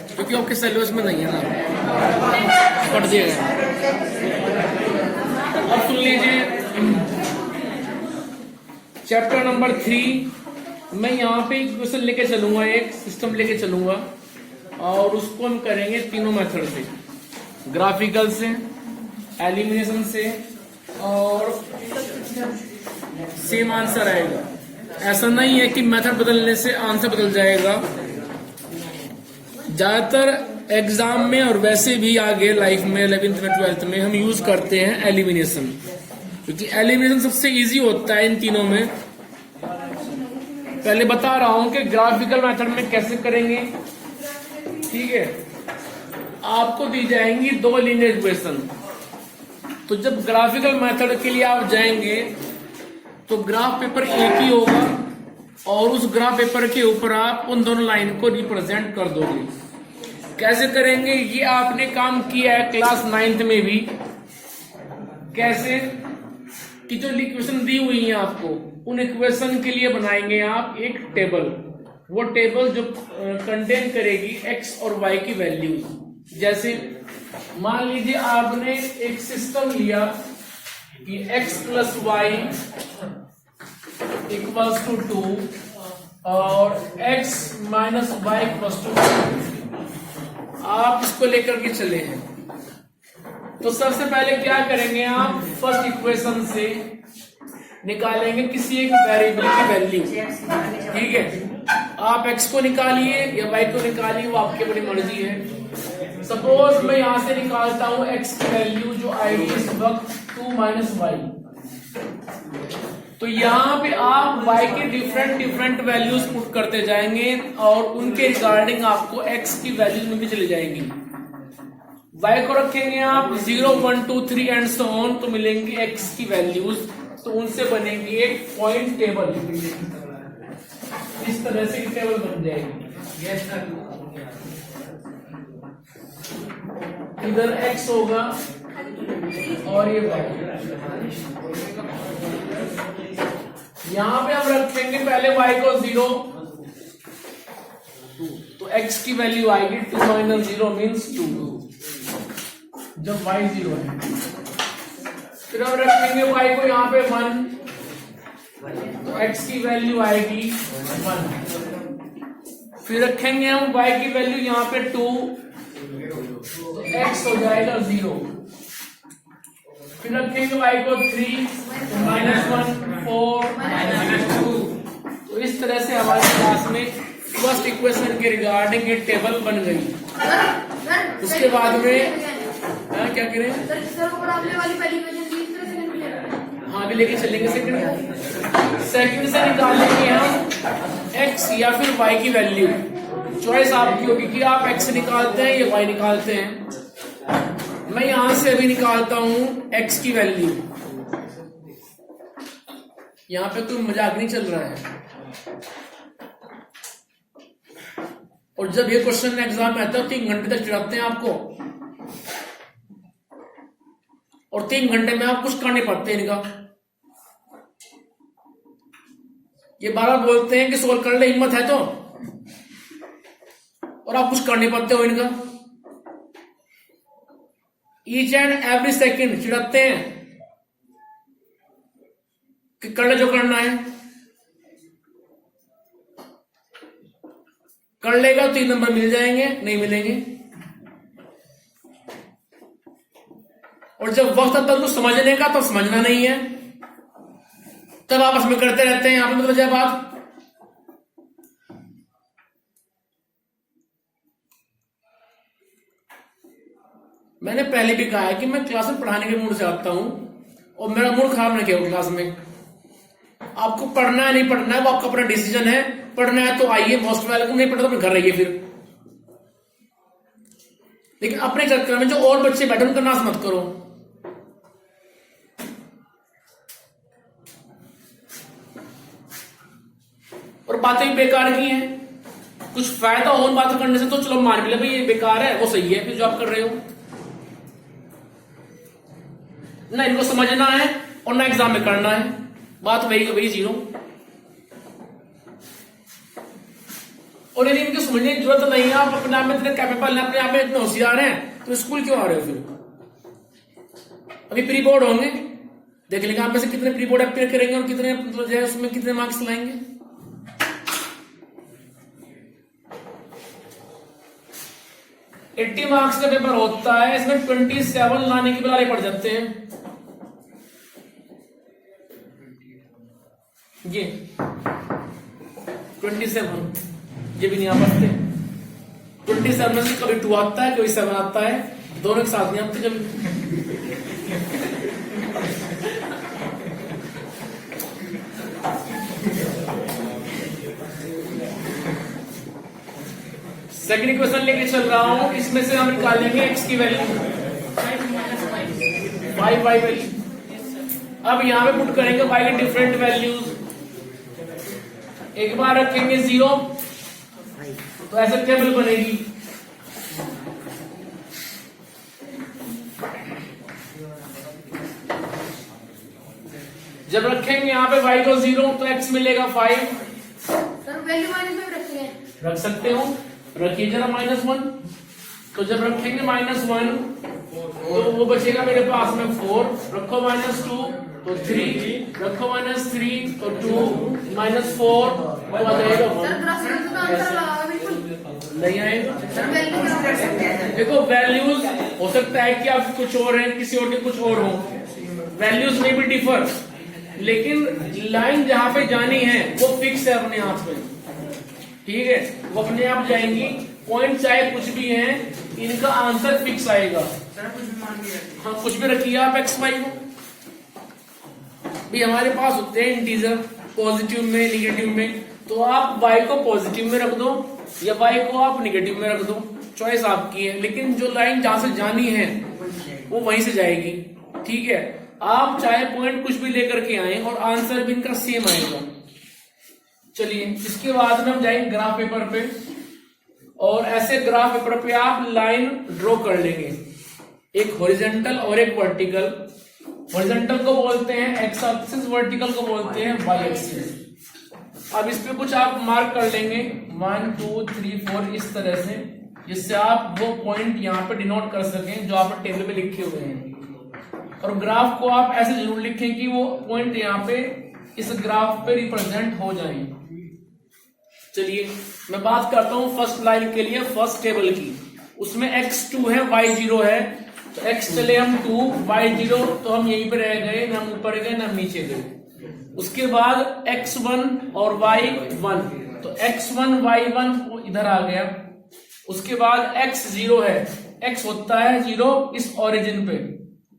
क्योंकि आपके सिलेबस में नहीं है ना, पढ़ दिया गया। अब सुन लीजिए चैप्टर नंबर 3। मैं यहाँ पे क्वेश्चन लेके चलूंगा, एक सिस्टम लेके चलूंगा और उसको हम करेंगे तीनों मेथड से, ग्राफिकल से, एलिमिनेशन से और सेम आंसर आएगा। ऐसा नहीं है कि मेथड बदलने से आंसर बदल जाएगा। ज्यादातर एग्जाम में और वैसे भी आगे लाइफ में 11th में 12th में हम यूज करते हैं एलिमिनेशन, क्योंकि एलिमिनेशन सबसे इजी होता है इन तीनों में। पहले बता रहा हूं कि ग्राफिकल मेथड में कैसे करेंगे। ठीक है, आपको दी जाएंगी 2 लीनियर इक्वेशन। तो जब ग्राफिकल मेथड के लिए आप जाएंगे तो ग्राफ पेपर एक ही होगा और उस ग्राफ पेपर के ऊपर आप उन दोनों लाइन को रिप्रेजेंट कर दोगे। कैसे करेंगे, ये आपने काम किया है क्लास 9th में भी। कैसे कि जो इक्वेशन दी हुई है आपको, उन इक्वेशन के लिए बनाएंगे आप एक टेबल। वो टेबल जो कंटेन करेगी x और y की वैल्यूज। जैसे मान लीजिए आपने एक सिस्टम लिया कि x plus y equals to 2 और x minus y equals to 2। आप इसको लेकर के चले हैं तो सबसे पहले क्या करेंगे, आप फर्स्ट इक्वेशन से निकालेंगे किसी एक वेरिएबल की वैल्यू। ठीक है, आप x को निकालिए या y को निकालिए, वो आपकी बड़ी मर्जी है। सपोज मैं यहां से निकालता हूं x की वैल्यू जो आएगी इस वक्त 2 माइनस वाई। तो यहाँ पे आप y के डिफरेंट वैल्यूज पुट करते जाएंगे और उनके रिगार्डिंग आपको x की वैल्यूज में भी चली जाएंगी। y को रखेंगे आप 0 1 2 3 एंड सो ऑन, तो मिलेंगी x की वैल्यूज। तो उनसे बनेगी एक पॉइंट टेबल। इस तरह से टेबल बन जाएगी। इधर x होगा और ये y। यहां पे हम रखेंगे पहले y को 0, तो x की वैल्यू आएगी 2 माइनस 0 मीन्स 2 जब y 0 है। फिर हम रखेंगे y को यहाँ पे 1, तो x की वैल्यू आएगी 1। फिर रखेंगे हम y की वैल्यू यहाँ पे 2, तो x हो जाएगा 0। फिर रखेंगे y को 3, तो -1 4 -2। तो इस तरह से हमारे क्लास में फर्स्ट इक्वेशन के रिगार्डिंग ये टेबल बन गई। उसके बाद में क्या करें, हाँ अभी लेके चलेंगे सेकंड से निकालेंगे हम x या फिर y की वैल्यू। चॉइस आपकी होगी कि आप x निकालते हैं या y निकालते हैं। मैं यहां से अभी निकालता हूं x की वैल्यू। यहां पे कोई मजाक नहीं चल रहा है। और जब ये क्वेश्चन एग्जाम में आता है 3 घंटे तक चिढ़ाते हैं आपको, और 3 घंटे में आप कुछ कर नहीं पाते इनका। ये बार बार बोलते हैं कि सोल्व कर ले, हिम्मत है तो, और आप कुछ कर नहीं पाते हो इनका। ईच एंड एवरी सेकंड चिढ़ाते हैं कि कर ले जो करना है। कर लेगा तो 3 नंबर मिल जाएंगे, नहीं मिलेंगे। और जब वक्त आता है उनको समझने का तो समझना नहीं है, तब आपस में करते रहते हैं। आपने मतलब बात मैंने पहले भी कहा है कि मैं क्लास में पढ़ाने के मूड से आता हूं और मेरा मूड खराब नहीं किया क्लास में। आपको पढ़ना है नहीं पढ़ना है वो आपका अपना डिसीजन है। पढ़ना है तो आइए, मोस्ट वेलकम। नहीं पढ़ना तो अपने घर रहिए फिर। लेकिन अपने चक्कर में जो और बच्चे बैठे उनका नाश मत करो। और बातें बेकार की हैं, कुछ फायदा हो उन बातें करने से तो चलो मान भी ले भाई ये बेकार है, वो सही है फिर जो आप कर रहे हो ना। इनको समझना है और ना एग्जाम में करना है। बात वही 0। और यदि इनकी समझने की जरूरत नहीं है, आप अपने आप में इतने कैपेबल हैं, अपने आप में इतने होशियार हैं, तो स्कूल क्यों आ रहे हो फिर? अभी प्री बोर्ड होंगे, देख लेंगे आप में से कितने प्री बोर्ड अपेयर करेंगे और कितने जो है उसमें कितने मार्क्स लाएंगे। 80 मार्क्स का पेपर होता है, इसमें 27 लाने की बजाय पड़ जाते हैं। ये 27 ये भी नहीं आ पाते। 27 में से कभी 2 आता है, कभी 7 आता है, दोनों के साथ नहीं आते कभी। सेकंड क्वेश्चन लेके चल रहा हूं, इसमें से हम निकालेंगे x की वैल्यू 5 y वैल्यू। अब यहां पे पुट करेंगे y के डिफरेंट वैल्यूज। एक बार रखेंगे 0 तो ऐसे टेबल बनेगी। जब रखेंगे यहाँ पे y को 0 तो x मिलेगा 5। सर वैल्यू माइनस में रखेंगे, रख सकते हो, रखिए जरा -1। तो जब रखेंगे -1 तो वो बचेगा मेरे पास में 4। रखो -2 तो 3, रखो -3 तो 2, -4 तो आ जाएगा 1। सर ग्राफ का आंसर लगा बिल्कुल नहीं आएगा। सर वैल्यू क्या कर सकते हैं? देखो वैल्यूज हो सकता है कि आप कुछ और हैं, किसी और के कुछ और हो, वैल्यूज में भी डिफर, लेकिन लाइन जहां पे जानी है वो फिक्स है अपने हाथ में, ठीक है, वो अपने आप जाएंगी। पॉइंट चाहे कुछ भी है, इनका आंसर फिक्स आएगा। हाँ कुछ भी रखिए आप x y को। भी हमारे पास होते हैं इंटीजर पॉजिटिव में निगेटिव में, तो आप y को पॉजिटिव में रख दो या y को आप निगेटिव में रख दो, चॉइस आपकी है, लेकिन जो लाइन जहां से जानी है वो वहीं से जाएगी, ठीक है। आप चाहे पॉइंट कुछ भी लेकर के आए और आंसर भी इनका सेम आएगा। चलिए इसके बाद में हम जाएंगे ग्राफ पेपर पे, और ऐसे ग्राफ पेपर पे आप लाइन ड्रॉ कर लेंगे, एक हॉरिजॉन्टल और एक वर्टिकल। हॉरिजॉन्टल को बोलते हैं एक्स एक्सिस, वर्टिकल को बोलते हैं वाई एक्सिस। अब इस पे कुछ आप मार्क कर लेंगे 1 2 3 4 इस तरह से, जिससे आप वो पॉइंट यहाँ पे डिनोट कर सकें जो आप टेबल पे लिखे हुए हैं। और ग्राफ को आप ऐसे जरूर लिखें कि वो पॉइंट यहाँ पे इस ग्राफ पे रिप्रेजेंट हो जाए। चलिए मैं बात करता हूं फर्स्ट लाइन के लिए, फर्स्ट टेबल की। उसमें x2 है, y0 है, तो x चले हम 2, y0 तो हम यहीं पे रह गए, ना हम ऊपर गए ना नीचे गए। उसके बाद x1 और y1, तो x1 y1 इधर आ गया। उसके बाद x0 है, x होता है 0 इस ओरिजिन पे,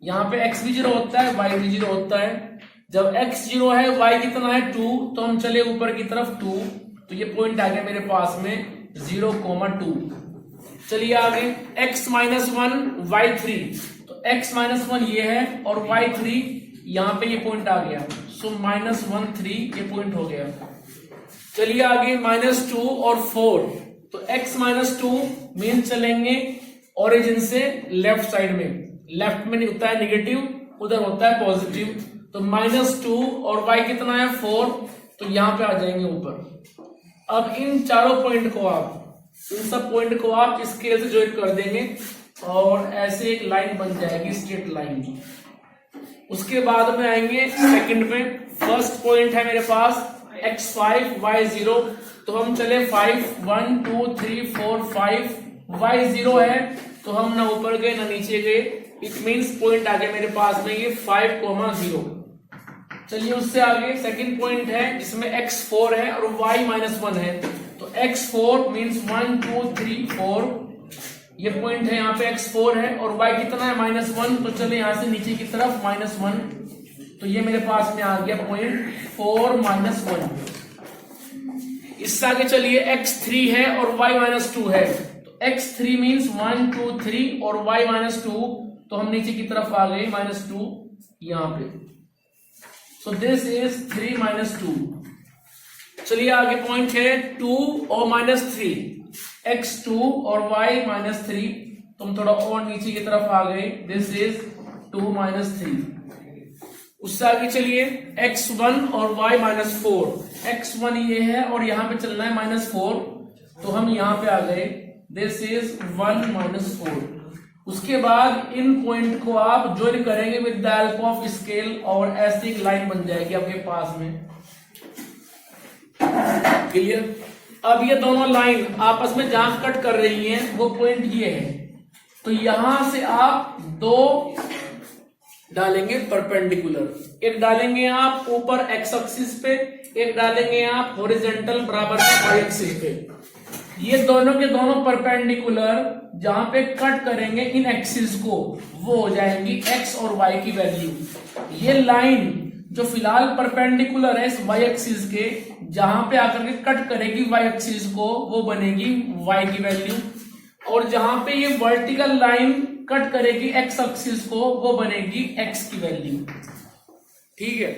यहाँ पे x भी 0 होता है, y भी 0 होता है। जब x 0 है, y कितना है 2, तो हम चले ऊपर की तरफ 2, तो ये पॉइंट आ गया मेरे पास में 0,2। चलिए आगे x -1 y3, तो x -1 ये है और y3 यहाँ पे ये पॉइंट आ गया, सो -1 3 ये पॉइंट हो गया। चलिए आगे -2 और 4, तो x -2 मीन चलेंगे ओरिजिन से लेफ्ट साइड में, लेफ्ट में होता है निगेटिव, उधर होता है पॉजिटिव, तो -2 और y कितना है 4, तो यहाँ पे आ जाएंगे ऊपर। अब इन चारों पॉइंट को आप, इन सब पॉइंट को आप स्केल से ज्वाइन कर देंगे और ऐसे एक लाइन बन जाएगी, स्ट्रेट लाइन। उसके बाद में आएंगे सेकंड पे। फर्स्ट पॉइंट है मेरे पास x5 y0, तो हम चले 5 1 2 3 4 5, y0 है तो हम ना ऊपर गए ना नीचे गए, इट मीन्स पॉइंट आ गया मेरे पास में ये 5,0। चलिए उससे आगे सेकंड पॉइंट है जिसमें x4 है और y-1 है, तो x4 मीन्स 1 2 3 4, ये पॉइंट है यहाँ पे x4 है और y कितना है -1, तो चले यहाँ से नीचे की तरफ -1, तो ये मेरे पास में आ गया पॉइंट 4 -1। इससे आगे चलिए x3 है और y-2 है, तो x3 मीन्स 1 2 3 और y-2, तो हम नीचे की तरफ आ गए -2 यहाँ पे, so this is 3 -2। चलिए आगे पॉइंट है 2 और -3, x2 और y-3, तो हम थोड़ा और नीचे की तरफ आ गए, this is 2 -3। उससे आगे चलिए x1 और y-4, x1 ये है और यहाँ पे चलना है -4, तो हम यहाँ पे आ गए, दिस इज 1 - 4। उसके बाद इन पॉइंट को आप ज्वाइन करेंगे with the help of scale और ऐसी एक लाइन बन जाएगी आपके पास में। क्लियर? अब ये दोनों लाइन आपस में जहां कट कर रही हैं वो पॉइंट ये है, तो यहां से आप दो डालेंगे परपेंडिकुलर, एक डालेंगे आप ऊपर एक्स एक्सिस पे, एक डालेंगे आप हॉरिजॉन्टल बराबर में वाई एक्सिस पे। ये दोनों के दोनों परपेंडिकुलर जहां पे कट करेंगे इन एक्सिस को, वो हो जाएंगी एक्स और वाई की वैल्यू। ये लाइन जो फिलहाल परपेंडिकुलर है इस वाई एक्सिस के, जहां पे आकर के कट करेगी वाई एक्सिस को, वो बनेगी वाई की वैल्यू। और जहां पे ये वर्टिकल लाइन कट करेगी एक्स एक्सिस को, वो बनेगी एक्स की वैल्यू। ठीक है?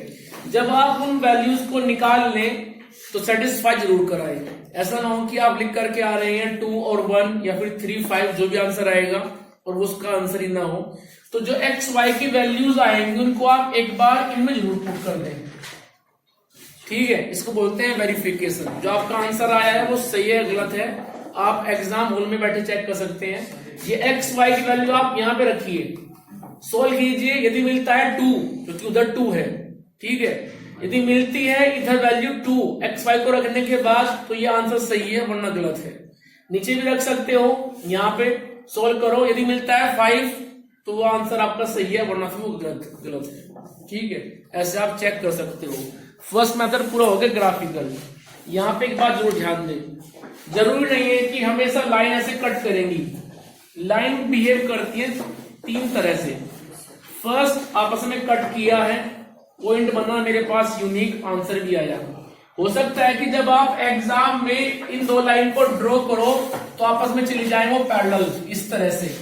जब आप उन वैल्यूज को निकाल लें तो सेटिस्फाई जरूर कराएं। ऐसा ना हो कि आप लिख करके आ रहे हैं 2 और 1 या फिर 3, 5 जो भी आंसर आएगा और वो उसका आंसर ही ना हो। तो जो एक्स वाई की वैल्यूज आएंगे उनको आप एक बार इनमें जरूर पुट कर दें। ठीक है? इसको बोलते हैं वेरिफिकेशन। जो आपका आंसर आया है वो सही है गलत है, आप एग्जाम हॉल में बैठे चेक कर सकते हैं। ये एक्स वाई की वैल्यू आप यहां पे रखिए, सोल्व कीजिए। यदि मिलता है 2, क्योंकि उधर 2 है, ठीक है, यदि मिलती है इधर वैल्यू 2 एक्स वाई को रखने के बाद, तो ये आंसर सही है वरना गलत है। नीचे भी रख सकते हो, यहाँ पे सोल्व करो, यदि मिलता है 5 तो वो आंसर आपका सही है वरना फिर वो गलत है। ठीक है? ऐसे आप चेक कर सकते हो। फर्स्ट मेथड पूरा हो गया ग्राफिकल। यहाँ पे एक बात जरूर ध्यान दें, जरूरी नहीं है कि हमेशा लाइन ऐसे कट करेंगी। लाइन बिहेव करती है 3 तरह से। फर्स्ट, आपस में कट किया है, पॉइंट बना, मेरे पास यूनिक आंसर भी आया। हो सकता है कि जब आप एग्जाम में इन 2 लाइन को ड्रॉ करो तो आपस में चली जाए वो पैरेलल, इस तरह से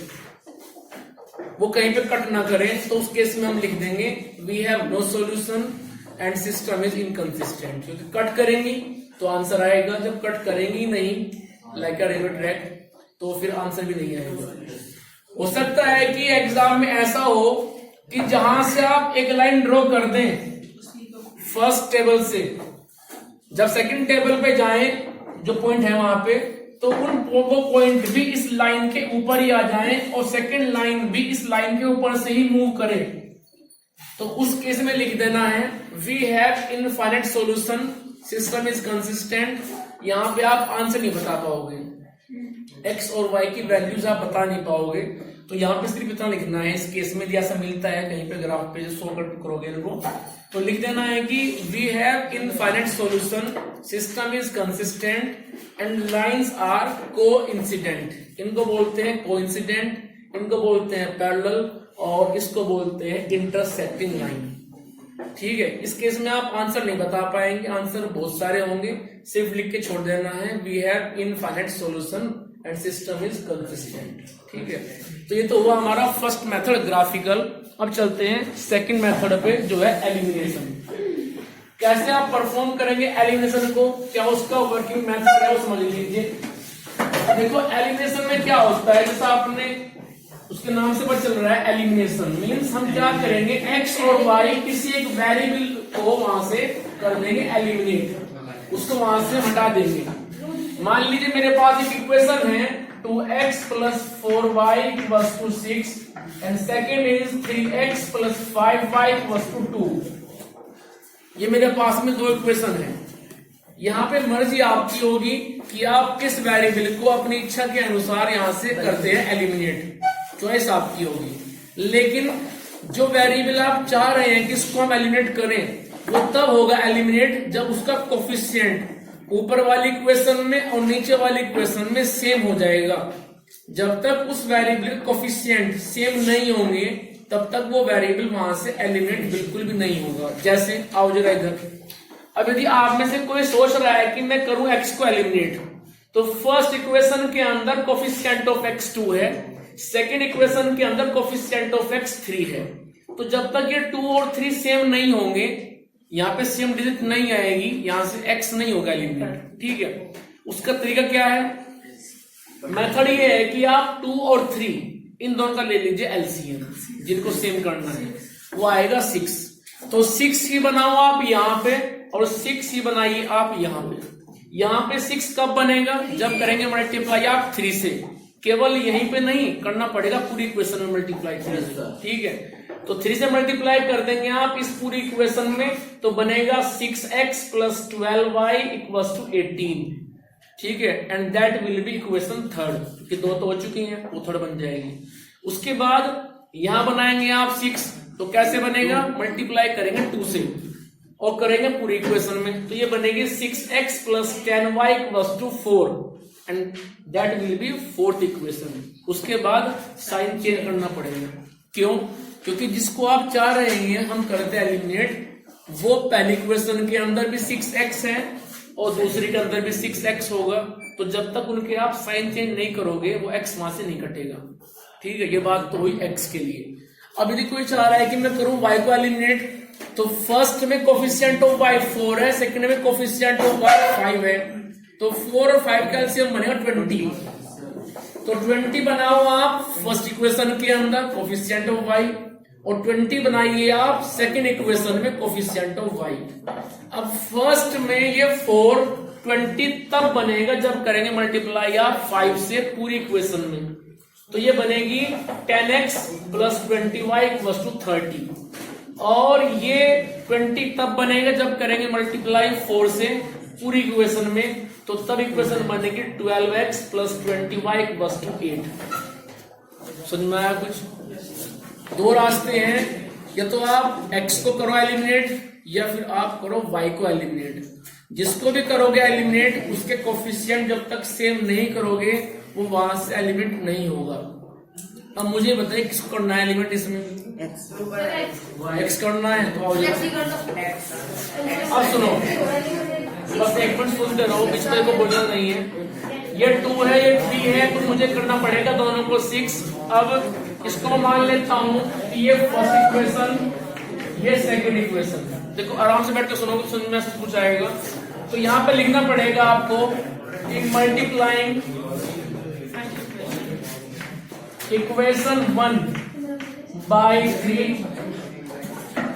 वो कहीं पे कट ना करें, तो उस केस में हम लिख देंगे we have no solution and system is inconsistent. क्योंकि कट करेंगी तो आंसर आएगा, जब कट करेंगी नहीं लाइक अ रेलवे ट्रैक तो फिर आंसर भी नहीं आएगा। हो सकता है कि एग्जाम में ऐसा हो कि जहां से आप एक लाइन ड्रॉ कर दें फर्स्ट टेबल से, जब सेकंड टेबल पे जाएं जो पॉइंट है वहां पे, तो वो पॉइंट भी इस लाइन के ऊपर ही आ जाएं और सेकंड लाइन भी इस लाइन के ऊपर से ही मूव करे। तो उस केस में लिख देना है we have infinite solution, system is consistent. यहां पे आप आंसर नहीं बता पाओगे, एक्स और वाई की वैल्यूज आप बता नहीं पाओगे, तो यहाँ पे सिर्फ इतना लिखना है। इस केस में यदि ऐसा मिलता है कहीं पे ग्राफ पे जो शो करोगे इनको, तो लिख देना है कि we have infinite solution, system is consistent and lines are coincident. इनको बोलते हैं कोइंसिडेंट, इनको बोलते हैं पैरेलल और इसको बोलते हैं इंटरसेक्टिंग लाइन। ठीक है? इस केस में आप आंसर नहीं बता पाएंगे, आंसर बहुत सारे होंगे, सिर्फ लिख के छोड़ देना है we have infinite solution and system is consistent. ठीक है? तो ये तो हुआ हमारा फर्स्ट मेथड ग्राफिकल। अब चलते हैं सेकंड मेथड पे जो है एलिमिनेशन। कैसे आप परफॉर्म करेंगे एलिमिनेशन को, क्या उसका वर्किंग मेथड है वो समझ लीजिए। देखो एलिमिनेशन में क्या होता है, जैसा आपने उसके नाम से पता चल रहा है एलिमिनेशन मीन्स हम क्या करेंगे, एक्स और वाई किसी एक वेरिएबल को वहां से कर देंगे एलिमिनेट, उसको वहां से हटा देंगे। मान लीजिए मेरे पास एक इक्वेशन है 2x + 4y = 6 and second is 3x + 5y = 2। ये मेरे पास में 2 इक्वेशन है। यहाँ पे मर्जी आपकी होगी कि आप किस वेरिएबल को अपनी इच्छा के अनुसार यहां से करते हैं एलिमिनेट, चॉइस आपकी होगी। लेकिन जो वेरिएबल आप चाह रहे हैं कि इसको हम एलिमिनेट करें, वो तब होगा एलिमिनेट जब उसका कोफिशिएंट ऊपर वाली इक्वेशन में और नीचे वाली इक्वेशन में सेम हो जाएगा। जब तक उस वेरिएबल के कोफिशिएंट सेम नहीं होंगे तब तक वो वेरिएबल वहां से एलिमिनेट बिल्कुल भी नहीं होगा। जैसे आओ जरा इधर, अब यदि आप में से कोई सोच रहा है कि मैं करूं x को एलिमिनेट, तो फर्स्ट इक्वेशन के अंदर कोफिशिएंट ऑफ x 2 है, सेकेंड इक्वेशन के अंदर कोफिशिएंट ऑफ x 3 है। तो जब तक ये 2 और 3 सेम नहीं होंगे, यहाँ पे सेम डिजिट नहीं आएगी, यहां से x नहीं होगा एलिमिनेट। ठीक है? उसका तरीका क्या है, मेथड ये है कि आप 2 और 3 इन दोनों का ले लीजिए एलसीएम, जिनको सेम करना है, वो आएगा 6। तो 6 ही बनाओ आप यहाँ पे और 6 ही बनाइए आप यहाँ पे। यहाँ पे 6 कब बनेगा? जब करेंगे मल्टीप्लाई आप 3 से। केवल यहीं पे नहीं करना पड़ेगा, पूरी इक्वेशन में मल्टीप्लाई 3 से। ठीक है, तो 3 से मल्टीप्लाई कर देंगे आप इस पूरी इक्वेशन में, तो बनेगा 6x + 12y = 18। ठीक है, and that will be equation third, क्योंकि 2 तो हो चुकी हैं, वो थर्ड बन जाएगी। उसके बाद यहां बनाएंगे आप 6, तो कैसे बनेगा? मल्टीप्लाई करेंगे 2 से और करेंगे पूरी इक्वेशन में, तो ये बनेगी 6x + 10y = 4 and that will be fourth equation. उसके बाद साइन चेंज करना पड़ेगा। क्यों? क्योंकि जिसको आप चाह रहे हैं हम करते हैं एलिमिनेट, वो पहली इक्वेशन के अंदर भी 6x है और दूसरी के अंदर भी 6x होगा, तो जब तक उनके आप साइन चेंज नहीं करोगे वो x वहां से नहीं कटेगा। ठीक है, ये बात तो हुई x के लिए। अब यदि कोई चाह रहा है कि मैं करूं y को एलिमिनेट, तो फर्स्ट में कोफिशिएंट ऑफ y 4 है, सेकंड में कोफिशिएंट ऑफ y 5 है, तो 4 और 5 का एलसीएम बनेगा 20। तो 20 बनाओ आप फर्स्ट इक्वेशन के अंदर कोफिशिएंट ऑफ y, और 20 बनाइए आप सेकंड इक्वेशन में कोफिशिएंट ऑफ y। अब फर्स्ट में ये 4 20 तब बनेगा जब करेंगे मल्टीप्लाई आप 5 से पूरी इक्वेशन में, तो ये बनेगी 10x + 20y = 30। और ये 20 तब बनेगा जब करेंगे मल्टीप्लाई 4 से पूरी इक्वेशन में, तो तब इक्वेशन बनेगी 12x + 20y = 8। समझ में आया कुछ? 2 रास्ते हैं, या तो आप x को करो एलिमिनेट या फिर आप करो y को एलिमिनेट। जिसको भी करोगे एलिमिनेट, उसके कोफिशिएंट जब तक सेम नहीं करोगे वो वहां से एलिमिनेट नहीं होगा। अब मुझे बताइए किसको करना है एलिमिनेट? इसमें x करना है, तो आओ अब सुनो, बस एक मिनट सुनते रहो, पिछले को बोलना नहीं है। ये 2 है, ये 3 है, तो मुझे करना पड़ेगा दोनों को 6। अब इसको मान लेता हूं कि ये फर्स्ट इक्वेशन, ये सेकंड इक्वेशन। देखो आराम से बैठ के सुनोगे, सुन में सब कुछ आएगा। तो यहाँ पे लिखना पड़ेगा आपको multiplying equation 1 by 3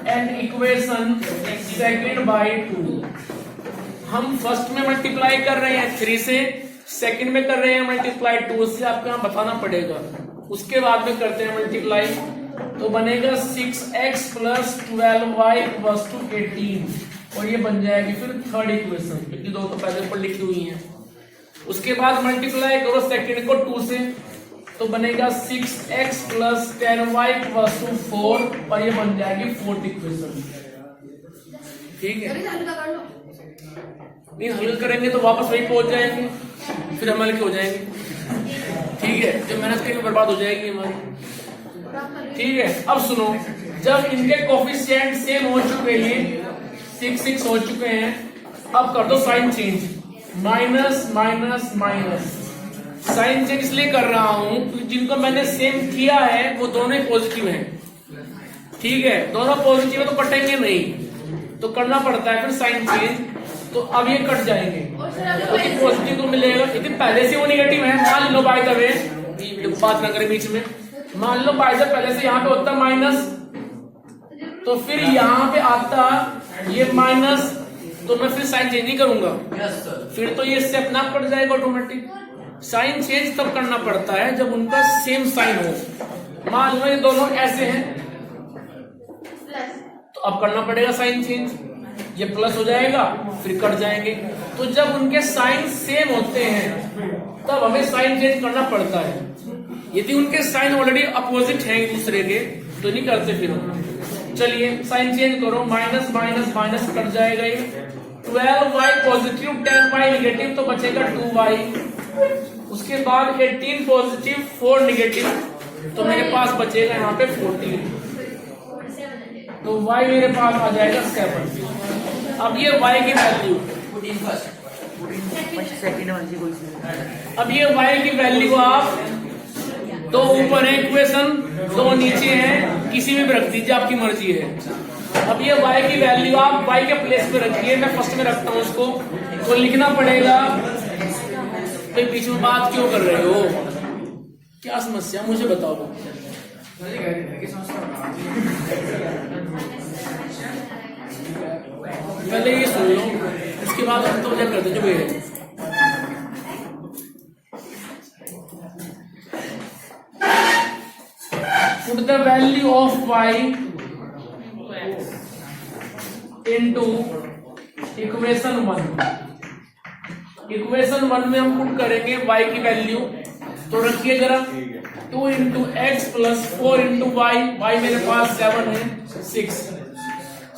and equation second by 2। हम फर्स्ट में मल्टीप्लाई कर रहे हैं 3 से, सेकंड में कर रहे हैं मल्टीप्लाई 2 से, आपको यहाँ बताना पड़ेगा। उसके बाद में करते हैं मल्टीप्लाई, तो बनेगा 6x + 12y = 18, और ये बन जाएगी फिर थर्ड इक्वेशन, क्योंकि 2 तो पहले पर लिखी हुई हैं। उसके बाद मल्टीप्लाई करो सेकंड को 2 से, तो बनेगा 6x + 10y = 4, और ये बन जाएगी फोर्थ इक्वेशन। ठीक है, नहीं हल करेंगे तो वापस वही पहुंच जाएंगे, फिर हम हल के हो जाएंगे। ठीक है, जो मेहनत करेंगे बर्बाद हो जाएगी हमारी। ठीक है, अब सुनो, जब इनके कोफिशिएंट सेम हो चुके हैं, 6 हो चुके हैं, अब कर दो sign change, minus minus minus. Sign change इसलिए कर रहा हूं क्योंकि जिनको मैंने सेम किया है वो दोनों ही पॉजिटिव हैं। ठीक है, दोनों पॉजिटिव है तो कटेंगे नहीं, तो करना पड़ता है फिर साइन चेंज। तो अब ये कट जाएंगे, तो पॉजिटिव को मिलेगा, यदि पहले से वो निगेटिव है, मान लो बाय द वे, बात ना करें बीच में, मान लो बाय द पहले से यहाँ पे होता माइनस, तो फिर यहाँ पे आता ये माइनस, तो मैं फिर साइन चेंज नहीं करूंगा, फिर तो ये स्टेप ना कट जाएगा ऑटोमेटिक। साइन चेंज तब करना पड़ता है जब उनका सेम साइन हो। मान लो ये दोनों ऐसे हैं, तो अब करना पड़ेगा साइन चेंज, ये प्लस हो जाएगा फिर कट जाएंगे। तो जब उनके साइन सेम होते हैं तब हमें साइन चेंज करना पड़ता है। यदि उनके साइन ऑलरेडी अपोजिट हैं एक दूसरे के तो नहीं करते फिर हम। चलिए साइन चेंज करो, माइनस माइनस माइनस कट जाएगा, ये 12y पॉजिटिव 10y निगेटिव, तो बचेगा 2y। उसके बाद 18 पॉजिटिव 4 निगेटिव, तो मेरे पास बचेगा यहाँ पे 14, तो y मेरे पास आ जाएगा 7। अब ये y की वैल्यू, अब ये y की वैल्यू आप 2 ऊपर है इक्वेशन, 2 नीचे है, किसी में भी रख दीजिए, आपकी मर्जी है। अब ये y की वैल्यू आप y के प्लेस पे रखिए, मैं फर्स्ट में रखता हूँ उसको, तो लिखना पड़ेगा। तो बीच में बात क्यों कर रहे हो, क्या समस्या मुझे बताओ। पहले ये सुन लो, उसके बाद हम तो क्या करते जो भी है। Put the value of y into equation 1। Equation 1 में हम पुट करेंगे y की वैल्यू, तो रखिए जरा 2 into x plus 4 into y, y मेरे पास 7 है 6,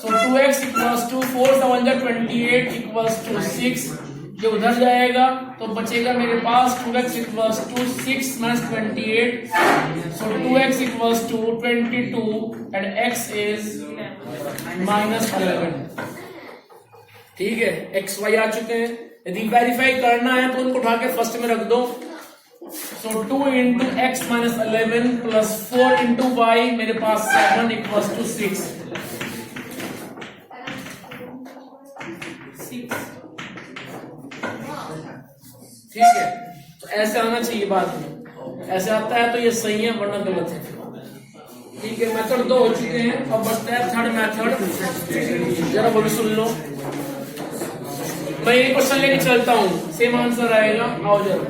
so 2x equals to 4 7 28 equals to 6, ये उधर जाएगा तो बचेगा मेरे पास 2x equals to 6 minus 28, so 2x equals to 22 and x is minus 11। ठीक है, एक्स वाई आ चुके हैं। यदि वेरीफाई करना है तो उनको उठा के फर्स्ट में रख दो, so 2 into x minus 11 plus 4 into y मेरे पास 7 इक्वल्स टू 6। ठीक है, तो ऐसे आना चाहिए बाद में, ऐसे आता है तो ये सही है वरना गलत है। ठीक है, मेथड 2 हो चुके हैं, अब बचता है थर्ड मेथड। जरा बोलो सुन लो, मैं ये क्वेश्चन लेके चलता हूँ, सेम आंसर आएगा। आओ जरा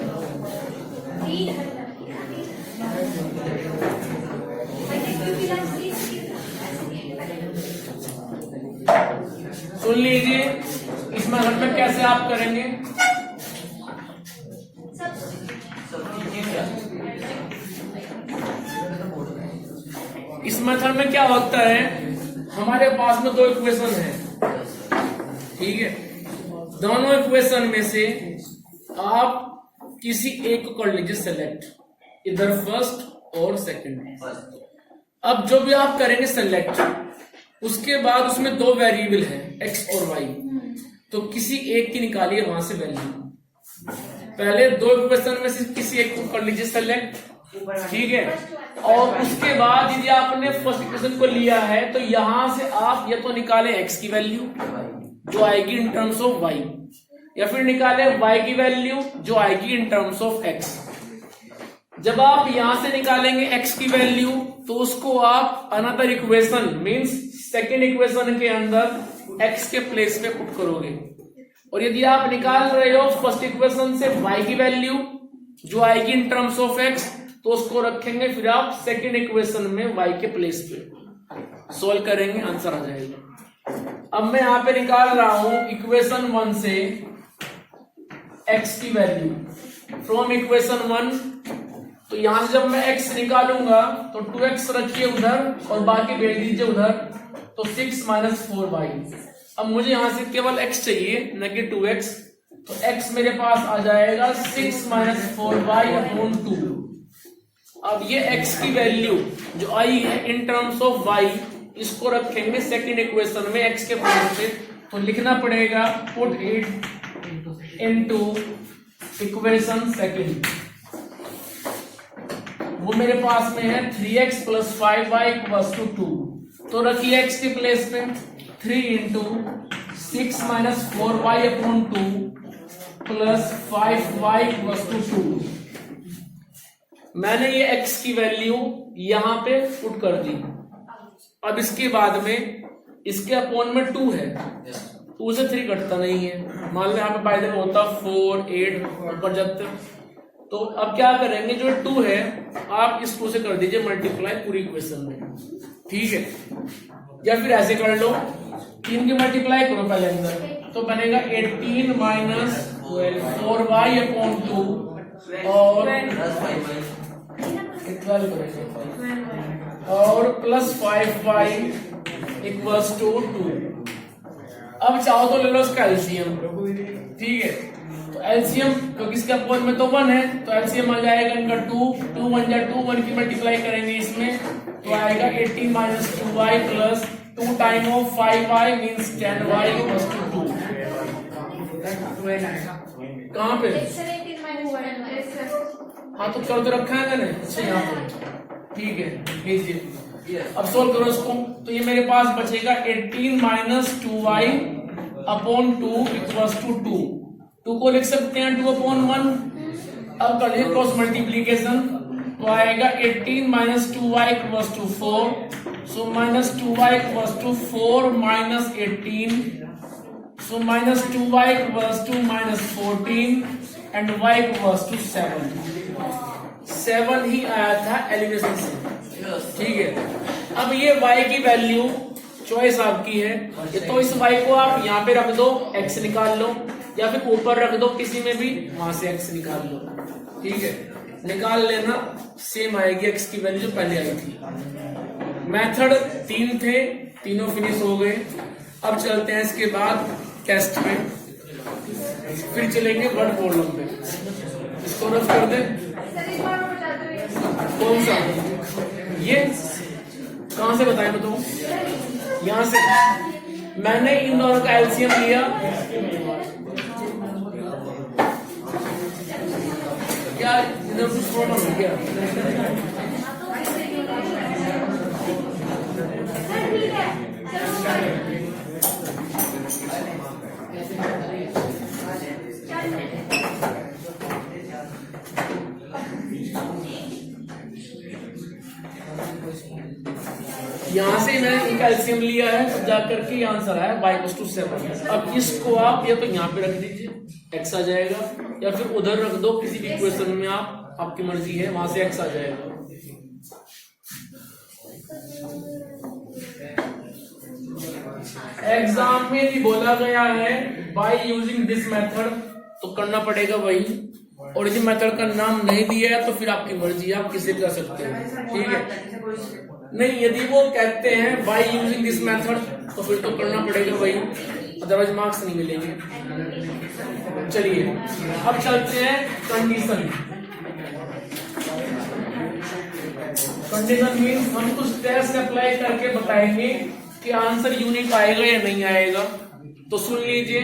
सुन लीजिए, इस मेथड में कैसे आप करेंगे। इस मेथड में क्या होता है, हमारे पास में 2 इक्वेशन है। ठीक है, दोनों इक्वेशन में से आप किसी एक को कर लीजिए सेलेक्ट, इधर फर्स्ट और सेकंड। अब जो भी आप करेंगे सेलेक्ट, उसके बाद उसमें 2 वेरिएबल है x और y, तो किसी एक की निकालिए वहां से वैल्यू। पहले 2 इक्वेशन में से किसी एक को कर लीजिए सेलेक्ट, ठीक है, और उसके बाद यदि आपने फर्स्ट इक्वेशन को लिया है तो यहां से आप या तो निकाले x की वैल्यू जो आएगी इन टर्म्स ऑफ y, या फिर निकाले y की वैल्यू जो आएगी इन टर्म्स ऑफ x। जब आप यहां से निकालेंगे x की वैल्यू तो उसको आप another equation means second equation के अंदर x के प्लेस पे पुट करोगे, और यदि आप निकाल रहे हो फर्स्ट इक्वेशन से y की वैल्यू जो आएगी इन टर्म्स ऑफ x, तो उसको रखेंगे फिर आप सेकेंड इक्वेशन में y के प्लेस पे सोल्व करेंगे, आंसर आ जाएगा। अब मैं यहां पे निकाल रहा हूं इक्वेशन 1 से x की वैल्यू फ्रॉम इक्वेशन 1, तो यहां से जब मैं x निकालूंगा तो 2x रखिए उधर और बाकी भेज दीजिए उधर, तो 6 माइनस 4y। अब मुझे यहां से केवल x चाहिए न कि 2x, तो x मेरे पास आ जाएगा 6 माइनस 4y अपॉन 2। अब ये x की वैल्यू जो आई है इन टर्म्स ऑफ y, इसको रखेंगे सेकेंड इक्वेशन में x के प्लेस पे, तो लिखना पड़ेगा put it into equation second. वो मेरे पास में है 3x plus 5y equals to 2, तो रखिए x के प्लेस पे 3 into 6 minus 4y upon 2 plus 5y equals to 2। मैंने ये x की वैल्यू यहां पे पुट कर दी। अब इसके बाद में इसके अपॉन में 2 है, 2 से 3 घटता नहीं है, मान लो यहाँ पे बाय द वे होता 4 8 ऊपर जाते, तो अब क्या करेंगे जो 2 है आप इस 2 से कर दीजिए मल्टीप्लाई पूरी इक्वेशन में। ठीक है, या फिर ऐसे कर लो, 3 की मल्टीप्लाई करो पहले अंदर, तो बनेगा 18 माइनस 4y अपॉन 2 और 12 करेंगे और प्लस 5y इक्वल्स टू 2। अब चाहो तो ले लो इसका एलसीएम। ठीक है, तो एलसीएम क्योंकि इसका अपॉन में तो 1 है, तो एलसीएम आ जाएगा इनका 2 2 1 जा 2, 1 की मल्टीप्लाई करेंगे इसमें तो आएगा 18 minus 2y plus 2 time of 5y means 10y equals to 2। कहाँ पे? हाँ तो कर तो रखा है मैंने, अच्छा यहाँ पे। ठीक है, लीजिए अब सोल्व करो इसको, तो ये मेरे पास बचेगा 18 minus 2y upon 2 equals to 2। 2 को लिख सकते हैं 2 अपॉन 1। अब कर क्रॉस मल्टीप्लीकेशन, तो आएगा 18 minus 2y equals to 4, So minus 2y equals to 4 minus 18. So minus 2y equals to minus 14 and y equals to 7. 7 ही आया था एलिमिनेशन से, ठीक है। अब ये y की वैल्यू चॉइस आपकी है, तो इस y को आप यहाँ पे रख दो, x निकाल लो, या फिर ऊपर रख दो किसी में भी, वहां से x निकाल लो, ठीक है। निकाल लेना, सेम आएगी x की वैल्यू जो पहले आई थी। मेथड 3 थे, तीनों फिनिश हो गए। अब चलते हैं इसके बाद टेस्ट पे, फिर चलेंगे वर्ड प्रॉब्लम पे। इसको रफ कर दे। कौन सा? ये कहां से बताएं बताओ? यहां से। मैंने इन दोनों का एलसीएम लिया, क्या इधर कुछ प्रॉब्लम है क्या? यहां से मैंने एक एलसीएम लिया है, तो जाकर के आंसर है y इक्वल्स टू 7। अब इसको आप या तो यहाँ पे रख दीजिए, x आ जाएगा, या फिर उधर रख दो किसी भी इक्वेशन में, आप आपकी मर्जी है, वहां से x आ जाएगा। एग्जाम में भी बोला गया है बाय यूजिंग दिस मेथड, तो करना पड़ेगा वही। और यदि मेथड का नाम नहीं दिया है तो फिर आपकी मर्जी है, आप किसे कर सकते हैं, ठीक है। नहीं, यदि वो कहते हैं बाय यूजिंग दिस मेथड तो फिर तो करना पड़ेगा वही, अदरवाइज मार्क्स नहीं मिलेंगे। चलिए अब चलते हैं कंडीशन। कंडीशन मीन्स हम कुछ टेस्ट अप्लाई करके बताएंगे कि आंसर यूनिक आएगा या नहीं आएगा। तो सुन लीजिए,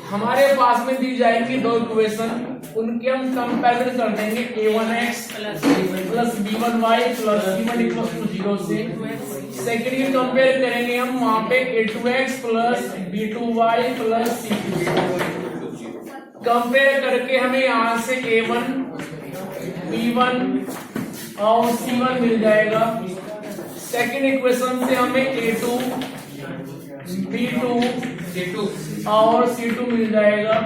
हमारे पास में दी जाएंगी दो इक्वेशन, उनके हम कंपेरिजन कर देंगे a1x plus b1y plus c1 equal to 0 से। सेकंड की कंपेयर करेंगे हम वहां पे a2x plus b2y plus c2। Compare करके हमें यहां से a1 b1 और c1 मिल जाएगा। सेकंड इक्वेशन से हमें a2 b2 और c2 मिल जाएगा।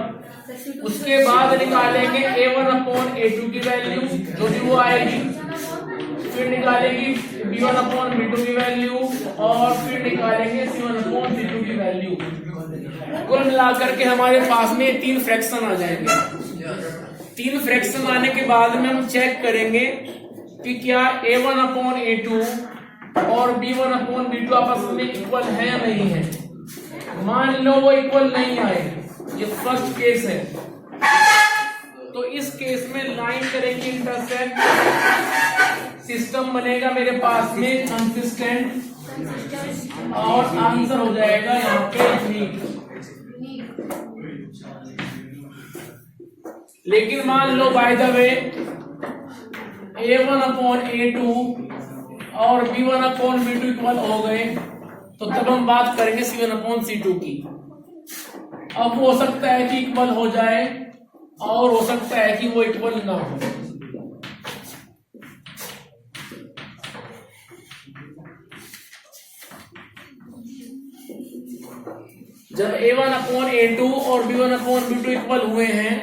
उसके बाद निकालेंगे a1 अपॉन a2 की वैल्यू, जो भी वो आएगी, फिर निकालेंगे b1 अपॉन b2 की वैल्यू, और फिर निकालेंगे c1 अपॉन c2 की वैल्यू। कुल मिलाकर के हमारे पास में 3 फ्रैक्शन आ जाएंगे। 3 फ्रैक्शन आने के बाद में हम चेक करेंगे कि क्या a1 अपॉन a2 और b1 अपॉन b2 आपस में इक्वल है या नहीं है। मान लो वो इक्वल नहीं आए, ये फर्स्ट केस है, तो इस केस में लाइन करेंगे इंटरसेक्ट, सिस्टम बनेगा मेरे पास में कंसिस्टेंट, और आंसर हो जाएगा यहाँ पे यूनिक। लेकिन मान लो by the way a1 upon a2 और b1 अपॉन b2 इक्वल हो गए, तो तब हम बात करेंगे c1 अपॉन c2 की। अब हो सकता है कि इक्वल हो जाए और हो सकता है कि वो इक्वल ना हो। जब a1 अपॉन a2 और b1 अपॉन b2 इक्वल हुए हैं,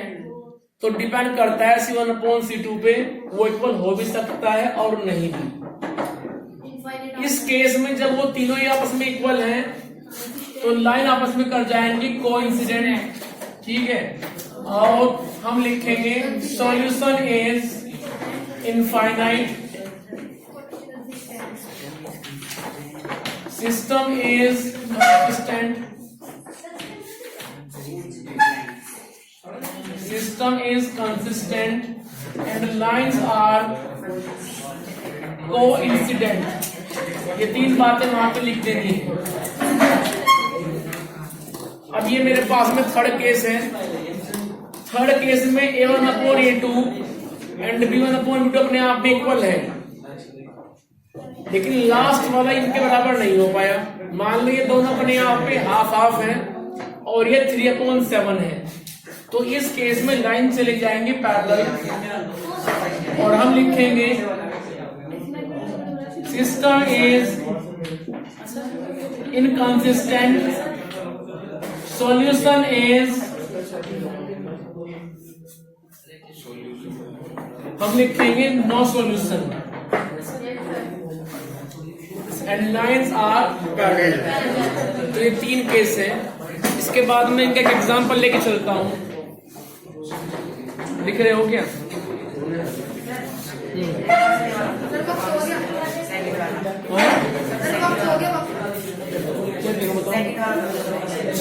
तो डिपेंड करता है c1 अपॉन c2 पे, वो इक्वल हो भी सकता है और नहीं भी। इस केस में जब वो तीनों ही आपस में इक्वल हैं, तो लाइन आपस में कर जाएंगी कोइंसिडेंट, ठीक है। और हम लिखेंगे solution is infinite, system is consistent, system is consistent and lines are coincident। ये 3 बातें वहां पे लिख देनी है। अब ये मेरे पास में थर्ड केस है। थर्ड केस में a1 upon a2 and b1 upon b2 अपने आप में इक्वल है, लेकिन लास्ट वाला इनके बराबर नहीं हो पाया। मान लो ये दोनों अपने आप पे हाफ हाफ है और ये 3/7 है, तो इस केस में लाइन चले जाएंगे पैरेलल और हम लिखेंगे system is inconsistent, solution is, हम लिखेंगे no solution, and lines are parallel। तो ये 3 केस है। इसके बाद मैं इनका एक एग्जाम्पल लेके चलता हूं। लिख रहे हो क्या? सर वक्त हो गया। सर वक्त हो गया वक्त।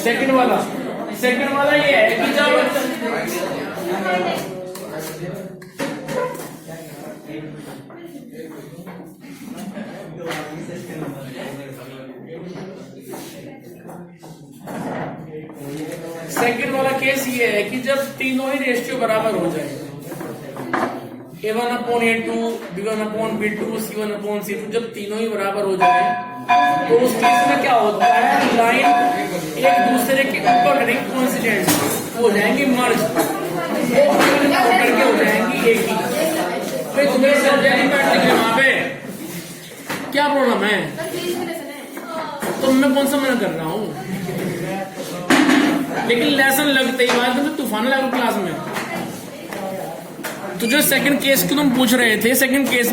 सेकंड वाला ये है कि जब सेकंड वाला केस ये है कि जब तीनों ही रेशियो बराबर हो जाए, A1/A2, B1/B2, C1/C2, जब तीनों ही बराबर हो जाए तो उस केस में क्या होता है, लाइन एक दूसरे के ऊपर कोइंसिडेंट हो जाएंगी, मर्ज करके हो जाएंगी एक ही। भाई तुम्हें समझा नहीं बैठने के वहां पे क्या प्रॉब्लम है? सर प्लीज मेरे से नहीं। तो मैं कौन सा मना कर रहा हूँ, लेकिन लेसन लगते ही बाद में तूफान लगा क्लास में। तो जो सेकंड केस की तुम पूछ रहे थे, सेकंड केस में